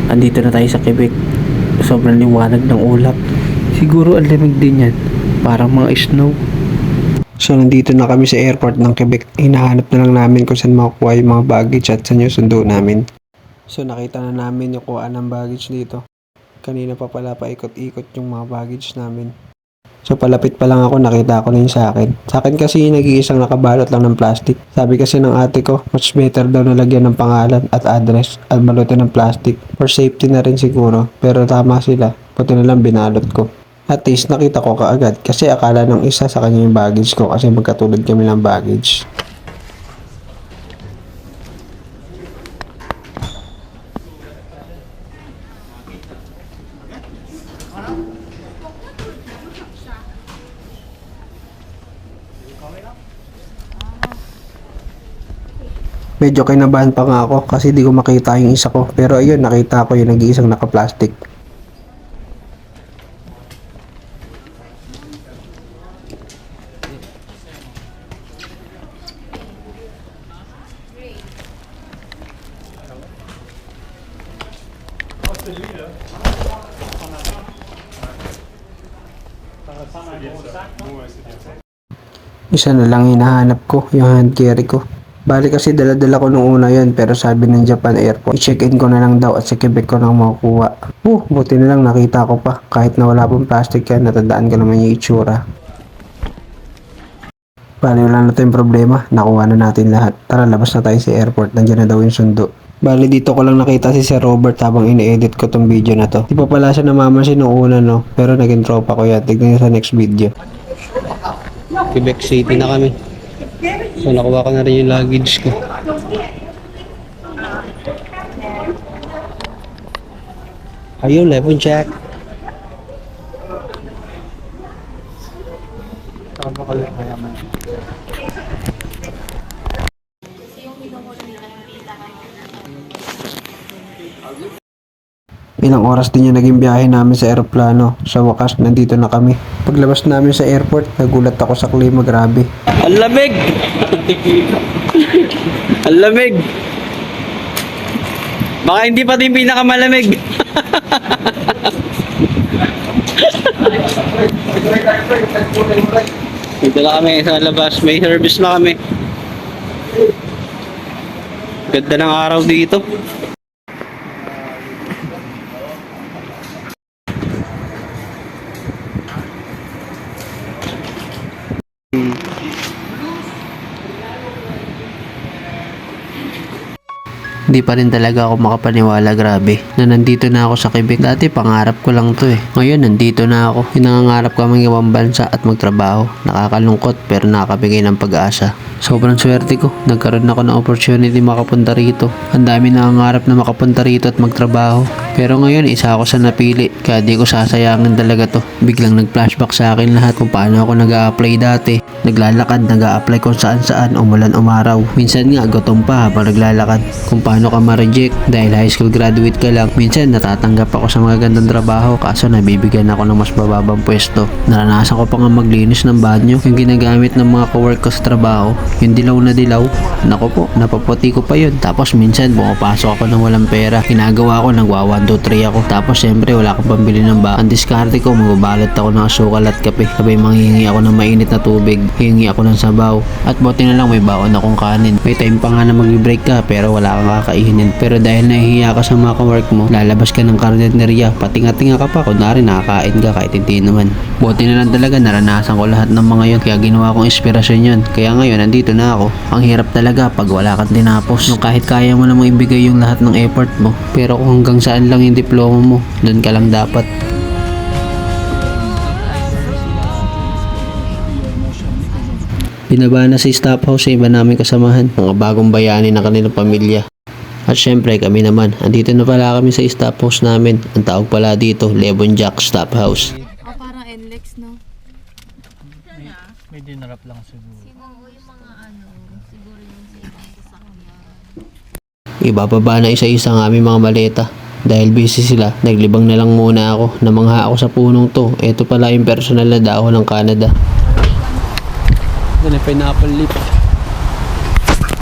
Andito na tayo sa Quebec. Sobrang liwanag ng ulap. Siguro ang lamig din yan. Parang mga snow. So nandito na kami sa airport ng Quebec. Hinahanap na lang namin kung saan makukuha yung mga baggage at saan yung sundo namin. So nakita na namin yung kuhaan ng baggage dito. Kanina pa pala paikot-ikot yung mga baggage namin. So palapit pa lang ako, nakita ko na yung sa akin. Sa akin kasi nag-iisang nakabalot lang ng plastic. Sabi kasi ng ate ko, much better daw na lagyan ng pangalan at address at balutin ng plastic. For safety na rin siguro. Pero tama sila. Buti na lang binalot ko. At least nakita ko kaagad kasi akala ng isa sa kanya yung baggage ko kasi magkatulad kami ng baggage. Medyo kinabahan pa nga ako kasi di ko makita yung isa ko. Pero ayun, nakita ko yung nag-iisang naka-plastic. Isa na lang hinahanap ko, yung hand carry ko. Bali kasi dala-dala ko nung una yun pero sabi ng Japan Airport, i-check-in ko na lang daw at sa Quebec ko nang makukuha. Buti na lang nakita ko pa. Kahit na wala pong plastic yan, natandaan ko naman yung itsura. Bali wala na tayong problema, nakuha na natin lahat. Tara, labas na tayo sa airport, nandiyan na daw yung sundo. Bali dito ko lang nakita si Sir Robert habang ini-edit ko tong video na to. Di pa pala siya namamansin nung una no, pero naging tropa ko yan. Tignan nyo sa next video. Quebec City na kami. So nakuha ko na rin yung luggage ko. Ayun, level check. Ilang oras din yung naging biyahe namin sa eroplano. Sa wakas, nandito na kami. Paglabas namin sa airport, nagulat ako sa klima, grabe. Ang lamig! Ang lamig! Baka hindi pa din pinakamalamig. Dito na kami sa labas. May service na kami. Ganda ng araw dito. Hindi pa rin talaga ako makapaniwala, grabe, na nandito na ako sa Quebec. Dati pangarap ko lang to eh. Ngayon nandito na ako. Pinangangarap ko mang ibang bansa at magtrabaho. Nakakalungkot pero nakakabigay ng pag-asa. Sobrang swerte ko. Nagkaroon ako ng opportunity makapunta rito. Ang dami nangangarap na makapunta rito at magtrabaho. Pero ngayon isa ako sa napili. Kaya di ko sasayangin talaga to. Biglang nag-flashback sa akin lahat kung paano ako nag-a-apply dati. Naglalakad, nag-a-apply kung saan-saan, umulan umaraw. Minsan nga gutom pa habang naglalakad. Kung paano ka ma-reject dahil high school graduate ka lang. Minsan natatanggap ako sa mga gandang trabaho kaso nabibigyan ako ng mas mababang pwesto. Naranasan ko pa nga maglinis ng banyo. Yung ginagamit ng mga kawork ko sa trabaho, yung dilaw na dilaw, nako po, napaputi ko pa yun. Tapos minsan pumapasok ako ng walang pera. Ginagawa ko, nagwa 1, 2, 3 ako. Tapos syempre wala akong pambili ng ba. Ang diskarte ko, magbabalot ako ng asukal at kape. Sabay manghihingi ako ng mainit na tubig. Hihingi ako ng sabaw. At buti na lang may baon akong kanin. May time pa nga na mag-break ka pero wala kang kakainin. Pero dahil nahihiya ka sa mga kawork mo, lalabas ka ng karneria. Patinga-tinga ka pa, kunwari nakakain ka kahit hindi naman. Buti na lang talaga naranasan ko lahat ng mga yun. Kaya ginawa kong inspirasyon yun. Kaya ngayon nandito na ako. Ang hirap talaga pag wala kang tinapos. Nung kahit kaya mo namang ibigay yung lahat ng effort mo. Pero kung hanggang saan lang yung diploma mo, doon ka lang dapat. Binaba na sa staff house sa iba namin kasamahan, mga bagong bayani ng kanilang pamilya. At syempre kami naman, andito na pala kami sa staff house namin. Ang tawag pala dito, Levon Jack Staff House. Parang NLEX, no? May dinarap lang siguro. Siguro yung mga siguro yung sasakyan. Ibababa na isa-isa ang aming mga maleta. Dahil busy sila, naglibang na lang muna ako. Namangha ako sa punong to. Ito pala yung personal na dahon ng Canada. Ito na pineapple leaf.